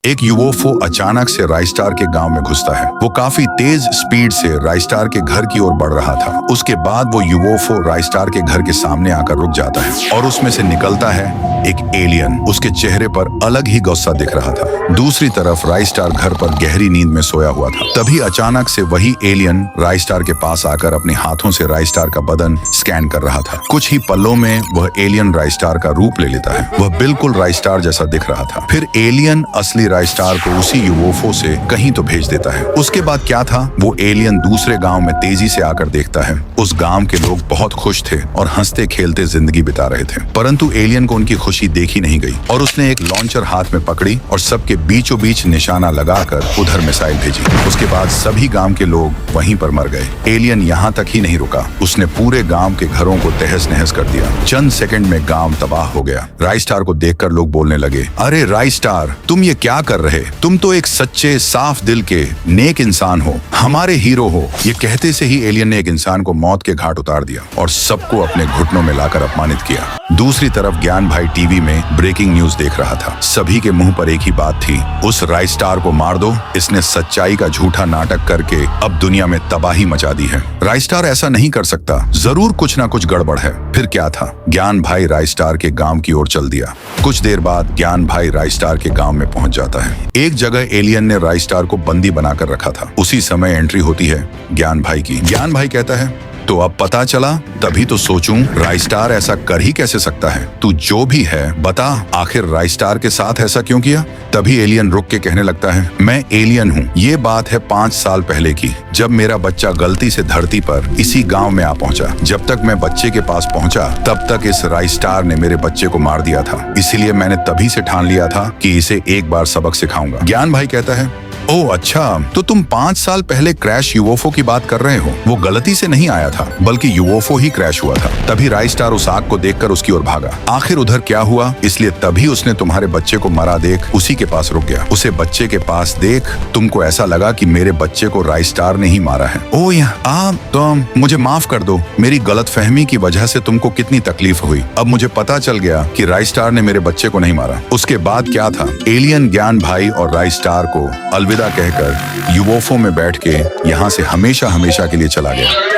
एक यूएफओ अचानक से राइस्टार के गांव में घुसता है। वो काफी तेज स्पीड से राइस्टार के घर की ओर बढ़ रहा था। उसके बाद वो यूएफओ राइस्टार के घर के सामने आकर रुक जाता है और उसमें से निकलता है एक एलियन। उसके चेहरे पर अलग ही गुस्सा दिख रहा था। दूसरी तरफ राइस्टार घर पर गहरी नींद में सोया हुआ था। तभी अचानक से वही एलियन राइस्टार के पास आकर अपने हाथों से राइस्टार का बदन स्कैन कर रहा था। कुछ ही पलों में वह एलियन राइस्टार का रूप ले लेता है। वह बिल्कुल राइस्टार जैसा दिख रहा था। फिर एलियन असली राइस्टार को उसी यूएफओ से कहीं तो भेज देता है। उसके बाद क्या था, वो एलियन दूसरे गांव में तेजी से आकर देखता है। उस गांव के लोग बहुत खुश थे और हंसते खेलते जिंदगी बिता रहे थे। परंतु एलियन को उनकी खुशी देखी नहीं गई और उसने एक लॉन्चर हाथ में पकड़ी और सबके बीचों बीच निशाना लगाकर उधर मिसाइल भेजी। उसके बाद सभी गांव के लोग वहीं पर मर गए। एलियन यहाँ तक ही नहीं रुका, उसने पूरे गांव के घरों को तहस नहस कर दिया। चंद सेकंड में गांव तबाह हो गया। राइस्टार को देखकर लोग बोलने लगे, अरे राइस्टार, तुम ये क्या कर रहे? तुम तो एक सच्चे साफ दिल के नेक इंसान हो, हमारे हीरो हो। ये कहते से ही एलियन ने एक इंसान को मौत के घाट उतार दिया और सबको अपने घुटनों में लाकर अपमानित किया। दूसरी तरफ ज्ञान भाई टीवी में ब्रेकिंग न्यूज देख रहा था। सभी के मुंह पर एक ही बात थी, उस राइस्टार को मार दो, इसने सच्चाई का झूठा नाटक करके अब दुनिया में तबाही मचा दी है। राइस्टार ऐसा नहीं कर सकता, जरूर कुछ ना कुछ गड़बड़ है। फिर क्या था, ज्ञान भाई राइस्टार के गांव की ओर चल दिया। कुछ देर बाद ज्ञान भाई राइस्टार के गांव में पहुंच जाता है। एक जगह एलियन ने राइस्टार को बंदी बनाकर रखा था। उसी समय एंट्री होती है ज्ञान भाई की। ज्ञान भाई कहता है, तो अब पता चला, तभी तो सोचूं राइस्टार ऐसा कर ही कैसे सकता है। तू जो भी है बता, आखिर राइस्टार के साथ ऐसा क्यों किया? तभी एलियन रुक के कहने लगता है, मैं एलियन हूँ। ये बात है 5 साल पहले की, जब मेरा बच्चा गलती से धरती पर इसी गांव में आ पहुंचा। जब तक मैं बच्चे के पास पहुंचा तब तक इस राइस्टार ने मेरे बच्चे को मार दिया था। इसीलिए मैंने तभी से ठान लिया था कि इसे एक बार सबक सिखाऊंगा। ज्ञान भाई कहता है, ओह अच्छा, तो तुम 5 साल पहले क्रैश यूएफओ की बात कर रहे हो। वो गलती से नहीं आया था, बल्कि यूएफओ ही क्रैश हुआ था। तभी राइस्टार उस आग को देखकर उसकी ओर भागा। आखिर उधर क्या हुआ, इसलिए तभी उसने तुम्हारे बच्चे को मरा देख उसी के पास रुक गया। उसे बच्चे के पास देख तुमको ऐसा लगा कि मेरे बच्चे को राइस्टार ने ही मारा है। ओह तो मुझे माफ कर दो, मेरी गलतफहमी की वजह से तुमको कितनी तकलीफ हुई। अब मुझे पता चल गया कि राइस्टार ने मेरे बच्चे को नहीं मारा। उसके बाद क्या था, एलियन ज्ञान भाई और राइस्टार को अलविदा कहकर यूएफओ में बैठ के यहाँ से हमेशा हमेशा के लिए चला गया।